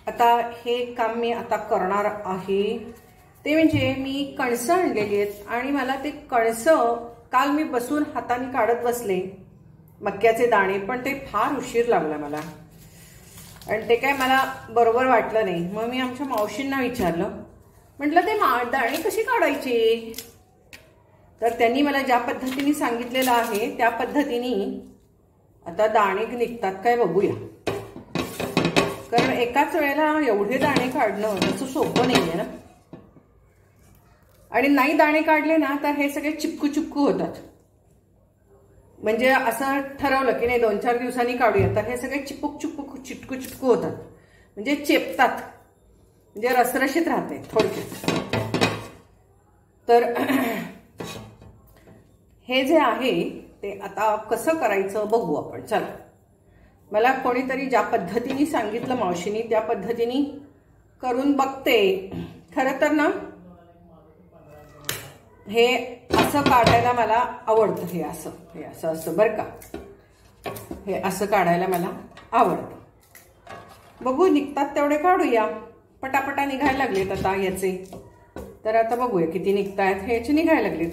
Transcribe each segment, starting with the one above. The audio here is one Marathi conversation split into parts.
आता हे काम मी आता करणार आहे ते म्हणजे मी कणसं आणलेली आहेत आणि मला ते कणसं काल मी बसून हाताने काढत बसले मक्याचे दाणे, पण ते फार उशीर लागला मला आणि ते काय मला बरोबर वाटलं नाही. मग मी आमच्या मावशींना विचारलं, म्हटलं ते दाणे कसे काढायचे? तर त्यांनी मला ज्या पद्धतीने सांगितलेलं आहे त्या पद्धतीने आता दाणे निघतात काय बघूया. कारण एकाच वेळेला एवढे दाणे काढणं तसं सोपं नाहीये ना. आणि नाही दाणे काढले ना तर हे सगळे चिपकू चिपकू होतात. म्हणजे असं ठरवलं की नाही 2-4 दिवसांनी काढूया तर हे सगळे चिटकू चिटकू होतात, म्हणजे चेपतात, म्हणजे रसरशीत राहते थोडक्यात. तर हे जे आहे ते आता कसं करायचं बघू आपण. चला, मला कोणीतरी ज्या पद्धतीने सांगितलं मावशीनी त्या पद्धतीने करून बघते. खरं तर ना हे असं काढायला मला आवडतं. हे असं असं बरं का, हे असं काढायला मला आवडतं. बघू निघतात तेवढे काढूया. पटापटा निघायला लागलेत आता याचे. तर आता बघूया किती निघतायत. हे याचे निघायला लागलेत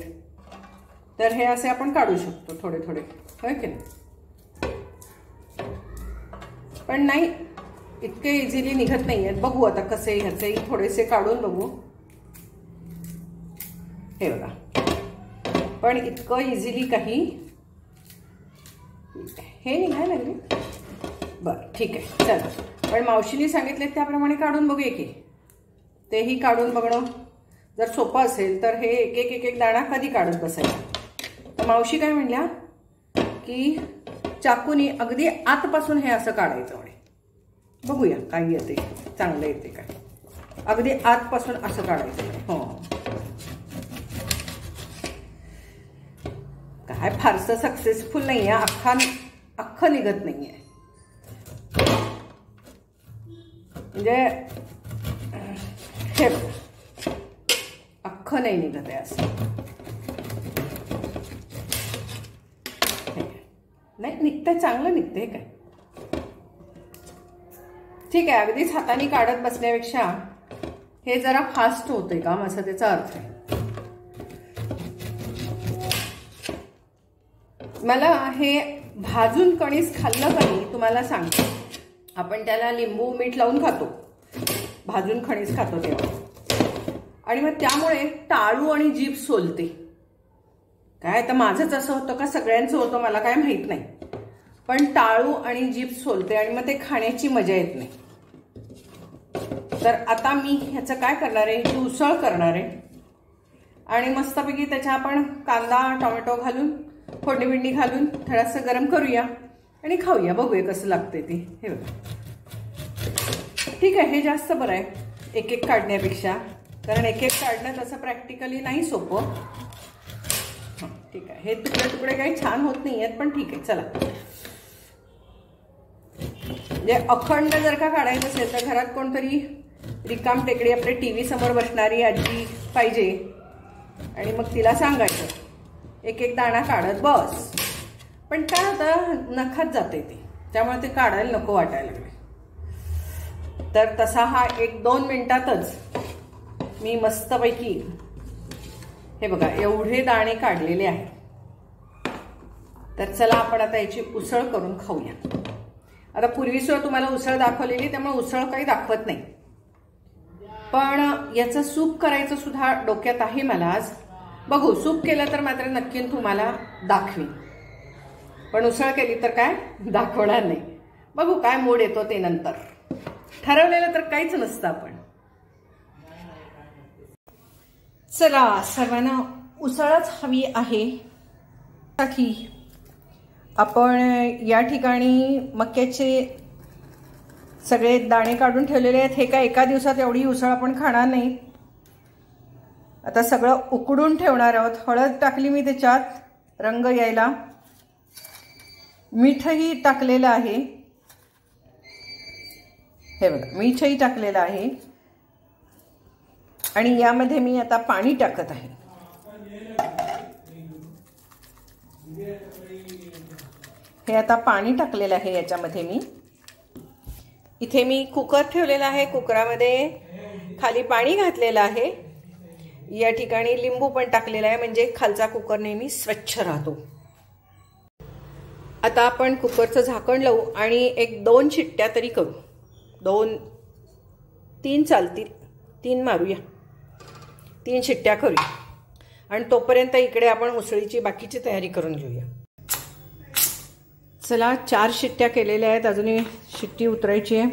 तर हे असे आपण काढू शकतो थोडे थोडे, होय की नाही? पण नाही इतके इझिली निघत नाही आहेत. बघू आता कसे ह्याचे थोडेसे काढून बघू. हे बघा, पण इतकं इझिली काही हे निघायला लागले. बरं ठीक आहे, चला. पण मावशीने सांगितले त्याप्रमाणे काढून बघूया की. तेही काढून बघणं जर सोपं असेल तर हे एक एक दाणा कधी काढत बसायचा. तर मावशी काय म्हणल्या की चाकूनी अगदी आतपासून हे असं काढायचं म्हणे. बघूया काय येते, चांगलं येते काय. अगदी आतपासून असं काढायचं. हो, काय फारसं सक्सेसफुल नाहीये. अख्खं निघत नाहीये. म्हणजे हे अख्खं नाही निघत आहे असं. नाही निघतंय, चांगलं निघतंय काय. ठीक आहे, अगदीच हाताने काढत बसण्यापेक्षा हे जरा फास्ट होतंय काम, असा त्याचा अर्थ आहे. मला हे भाजून कणीस खाल्लं का नाही तुम्हाला सांगते. आपण त्याला लिंबू मीठ लावून खातो, भाजून कणीस खातो तेव्हा. आणि मग त्यामुळे टाळू आणि जीभ सोलते. काय तर माझंच असं होतं का सगळ्यांचं होतं मला काय माहित नाही, पण टाळू आणि जीभ सोलते आणि मग ते खाण्याची मजा येत नाही. तर आता मी ह्याचं काय करणार आहे, ही उसळ करणार आहे आणि मस्तपैकी त्याच्या आपण कांदा टोमॅटो घालून फोडणी बिडणी घालून थोडंसं गरम करूया आणि खाऊया. बघूया कसं लागते ते. हे बघा, ठीक आहे, हे जास्त बरं आहे एक एक काढण्यापेक्षा. कारण एक एक काढणं तसं प्रॅक्टिकली नाही सोपं. ठीक आहे, हे तुकडे तुकडे काही छान होत नाही आहेत पण ठीक आहे. चला, म्हणजे अखंड जर का काढायचं असेल तर घरात कोणतरी रिकाम टेकडी आपल्या टीव्ही समोर बसणारी आजी पाहिजे आणि मग तिला सांगायचं एक एक दाणा काढत बस. पण काय होतं, नखात जाते ते, त्यामुळे ते काढायला नको वाटायला लागले. तर तसा हा 1-2 मिनिटातच मी मस्तपैकी हे बघा एवढे दाणे काढलेले आहेत. तर चला आपण आता याची उसळ करून खाऊया. आता पूर्वी सुद्धा तुम्हाला उसळ दाखवलेली, त्यामुळे उसळ काही दाखवत नाही. पण याचं सूप करायचं सुद्धा डोक्यात आहे मला आज. बघू, सूप केलं तर मात्र नक्की तुम्हाला दाखवीन, पण उसळ केली तर काय दाखवणार नाही. बघू काय मूड येतो ते नंतर. ठरवलेलं तर काहीच नसतं आपण. चला, सर्वांना उसळच हवी आहे. साठी आपण या ठिकाणी मक्याचे सगळे दाणे काढून ठेवलेले आहेत. हे काय एका दिवसात एवढी उसळ आपण खाणार नाही. आता सगळं उकडून ठेवणार आहोत. हळद टाकली मी त्याच्यात रंग यायला, मीठही टाकलेलं आहे. हे बघा, मीठही टाकलेलं आहे आणि यामध्ये मी आता पाणी टाकत आहे. हे आता पाणी टाकलेलं आहे याच्यामध्ये मी. इथे मी कुकर ठेवलेला आहे. कुकरामध्ये खाली पाणी घातलेलं आहे. या ठिकाणी लिंबू पण टाकलेला आहे, म्हणजे खालचा कुकर नेहमी स्वच्छ राहतो. आता आपण कुकरचं झाकण लावू आणि 1-2 शिट्ट्या तरी करू. 2-3 चालतील, 3 मारूया. 3 शिट्ट्या करूया आणि तोपर्यंत इकडे आपण उसळीची बाकीची तयारी करून घेऊया. चला 4 शिट्ट्या केलेल्या आहेत, अजूनही शिट्टी उतरायची आहे.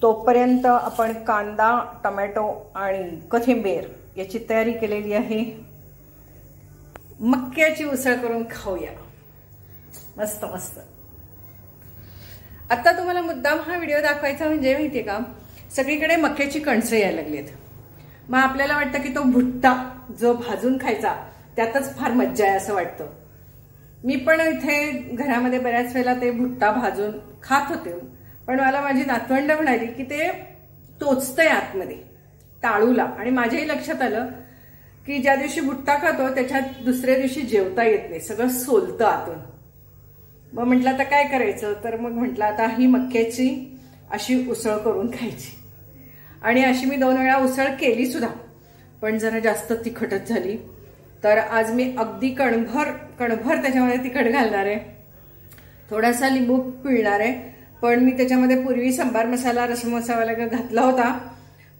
तोपर्यंत आपण कांदा, टोमॅटो आणि कोथिंबीर याची तयारी केलेली आहे. मक्याची उसळ करून खाऊया. मस्त मस्त. आता तुम्हाला मुद्दाम हा व्हिडिओ दाखवायचा म्हणजे माहितीये का, सगळीकडे मक्याची कणसं यायला लागलीत. मग आपल्याला वाटतं की तो भुट्टा जो भाजून खायचा त्यातच फार मज्जा आहे असं वाटतं. मी पण इथे घरामध्ये बऱ्याच वेळेला ते भुट्टा भाजून खात होते, पण मला माझी नातवंड म्हणाली की ते टोचतंय आतमध्ये टाळूला. आणि माझ्याही लक्षात आलं की ज्या दिवशी भुट्टा खातो त्याच्यात दुसऱ्या दिवशी जेवता येत नाही, सगळं सोलतं आतून. मग म्हटलं आता काय करायचं, तर मग म्हटलं आता ही मक्याची अशी उसळ करून खायची. आणि अशी मी 2 वेळा उसळ केली सुद्धा, पण जरा जास्त तिखटच झाली. तर आज मी अगदी कणभर त्याच्यामध्ये तिखट घालणार आहे. थोडासा लिंबू पिळणार आहे, पण मी त्याच्यामध्ये पूर्वी सांबार मसाला, रसम मसाला घातला होता,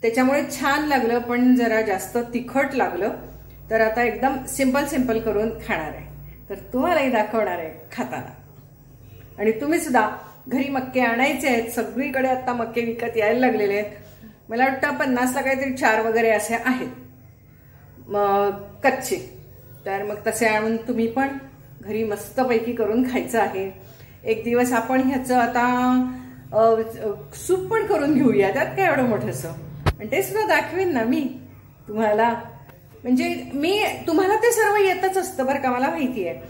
त्याच्यामुळे छान लागलं, पण जरा जास्त तिखट लागलं. तर आता एकदम सिंपल करून खाणार आहे. तर तुम्हालाही दाखवणार आहे खाताना. आणि तुम्ही सुद्धा घरी मक्के आणायचे आहेत. सगळीकडे आता मक्के विकत यायला लागलेले आहेत. मला वाटतं 50ला काहीतरी 4 वगैरे असे आहेत कच्चे. तर मग तसे आणून तुम्ही पण घरी मस्तपैकी करून खायचं आहे. एक दिवस आपण ह्याचं आता सूप पण करून घेऊया. त्यात काय एवढं मोठंसं, आणि ते सुद्धा दाखवेन ना मी तुम्हाला. म्हणजे मी तुम्हाला ते सर्व येतच असतं बरं का, मला माहिती आहे.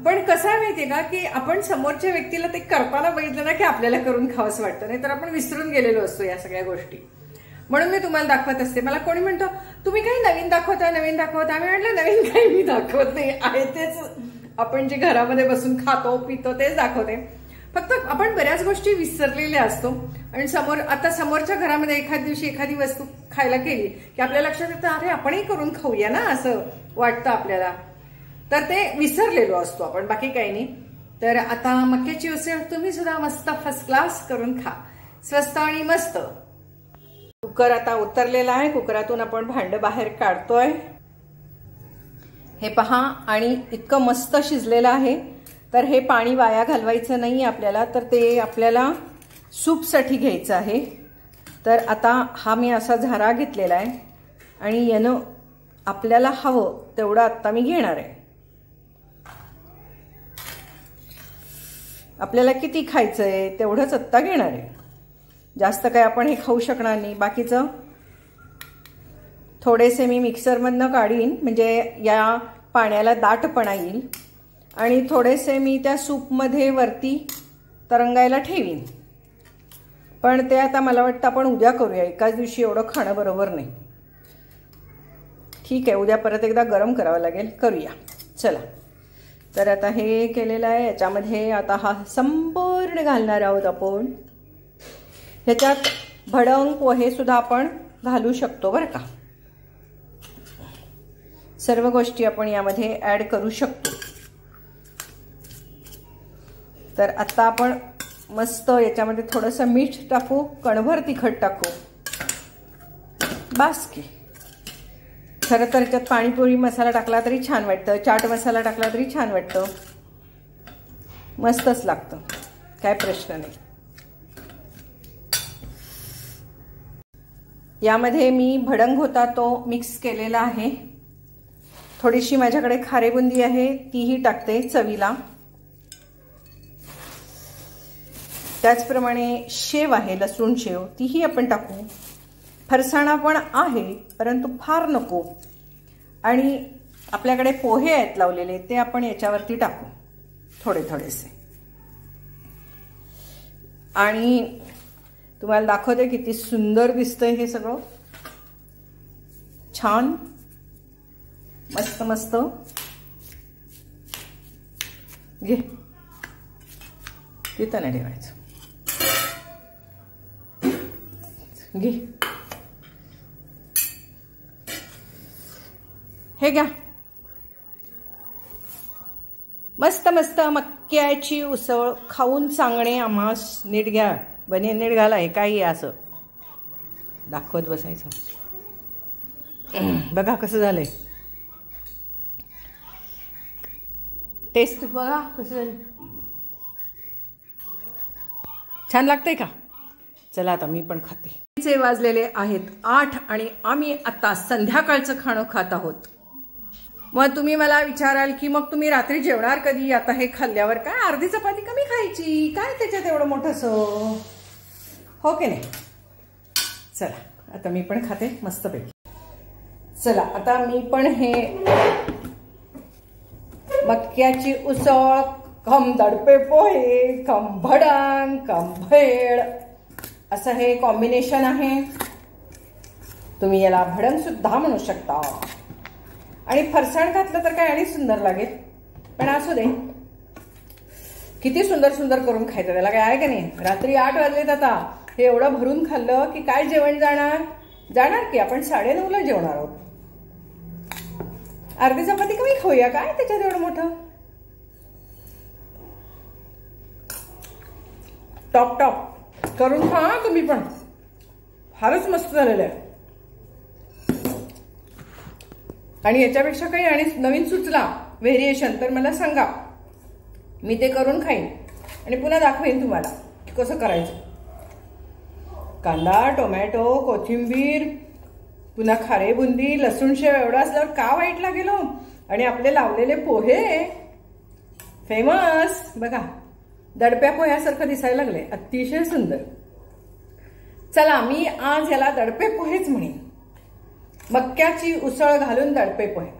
पण कसं आहे माहितीये का, की आपण समोरच्या व्यक्तीला ते करताना बघितलं ना की आपल्याला करून खावंसं वाटतं, नाही तर आपण विसरून गेलेलो असतो या सगळ्या गोष्टी. म्हणून मी तुम्हाला दाखवत असते. मला कोणी म्हणतो तुम्ही काही नवीन दाखवता. आम्ही म्हटलं नवीन काही मी दाखवत नाही, आहे तेच आपण जे घरामध्ये बसून खातो पितो तेच दाखवते. फक्त आपण बऱ्याच गोष्टी विसरलेल्या असतो. आणि समोरच्या घरामध्ये एखाद्या दिवशी एखादी वस्तू खायला केली की आपल्या लक्षात येतं अरे आपणही करून खाऊया ना, असं वाटतं आपल्याला. तर ते विसरलेलो असतो आपण, बाकी काही नाही. तर आता मक्याची उसळ तुम्ही सुद्धा मस्त फर्स्ट क्लास करून खा, स्वस्त आणि मस्त. कुकर आता उतरलेला आहे. कुकरातून आपण भांडं बाहेर काढतोय. हे पहा, आणि इतकं मस्त शिजलेलं आहे. तर हे पाणी वाया घालवायचं नाही आपल्याला, तर ते आपल्याला सूपसाठी घ्यायचं आहे. तर आता हा मी असा झारा घेतलेला आहे आणि यानं आपल्याला हवं तेवढं आत्ता मी घेणार आहे. आपल्याला किती खायचं आहे तेवढंच आत्ता घेणार आहे. जास्त काय आपण हे खाऊ शकणार नाही. बाकीचं थोडेसे मी मिक्सरमधनं काढीन, म्हणजे या पाण्याला दाटपणा येईल. आणि थोडेसे मी त्या सूपमध्ये वरती तरंगायला ठेवीन. पण ते आता मला वाटतं आपण उद्या करूया, एकाच दिवशी एवढं खाणं बरोबर नाही. ठीक आहे, उद्या परत एकदा गरम करावं लागेल, करूया. चला, तर आता हे केलेलं आहे. याच्यामध्ये आता हा संपूर्ण घालणार आहोत आपण. ह्याच्यात भडंग पोहे सुद्धा आपण घालू शकतो बरं का. सर्व गोष्टी आपण यामध्ये ॲड करू शकतो. तर आता आपण मस्त याच्यामध्ये थोडंसं मीठ टाकू, कणभर तिखट टाकू, बास की. खरं तर याच्यात पाणीपुरी मसाला टाकला तरी छान वाटतं, चाट मसाला टाकला तरी छान वाटतं, मस्तच लागतं, काय प्रश्न नाही. यामध्ये मी भडंग होता तो मिक्स केलेला आहे. थोडीशी माझ्याकडे खारेबुंदी आहे, तीही टाकते चवीला. त्याचप्रमाणे शेव आहे, लसूण शेव, तीही आपण टाकू. फरसाणा पण आहे, परंतु फार नको. आणि आपल्याकडे पोहे आहेत लावलेले, ते आपण याच्यावरती टाकू थोडेसे. आणि तुम्हाला दाखवते किती सुंदर दिसतंय हे सगळं. छान, मस्त मस्त. घे, तिथं नाही ठेवायचं. घे, हे घ्या. मस्त मस्त मक्याची उसळ खाऊन सांगणे आम्हास. नीट घ्या, बनियन नीट घाला. हे काही असं दाखवत बसायचं. बघा कसं झालंय, टेस्ट बघा कसं झालं. छान लागतंय का? चला आता मी पण खाते. चे वाजलेले आहेत 8 आणि आम्ही आता संध्याकाळचं खाणं खात आहोत. मग तुम्ही मला विचाराल की मग तुम्ही रात्री जेवणार कधी? आता हे खाल्ल्यावर काय अर्धी चपाती कमी खायची, काय त्याच्यात एवढं मोठंसं, हो की नाही? चला आता मी पण खाते मस्तपैकी. चला आता मी पण हे मक्याची उसळ कम दडपे पोहे कम भडंग कम भेळ असं हे कॉम्बिनेशन आहे. तुम्ही याला भडंग सुद्धा म्हणू शकता. आणि फरसाण घातलं तर काय आणि सुंदर लागेल. पण असू दे, किती सुंदर सुंदर करून खायचं, त्याला काय आहे का नाही. रात्री 8 वाजलेत आता. हे एवढं भरून खाल्लं की काय जेवण जाणार की आपण 9:30ला जेवणार आहोत. अर्धी चपाती कमी खाऊया, काय त्याच्यात एवढं मोठं. टॉप टॉप करून खा तुम्ही पण, फारच मस्त झालेलं आहे. आणि याच्यापेक्षा काही आणि नवीन सुचला व्हेरिएशन तर मला सांगा, मी ते करून खाईन आणि पुन्हा दाखवेन तुम्हाला कसं करायचं. कांदा, टोमॅटो, कोथिंबीर, पुन्हा खारे बुंदी, लसूण शेव एवढं असल्यावर का वाईट लागेल हो. आणि आपले लावलेले पोहे फेमस बघा, दडप्या पोह्यासारखं दिसायला लागले, अतिशय सुंदर. चला मी आज याला दडपे पोहेच म्हणेन. मक्याची उसळ घालून दडपे पोहे.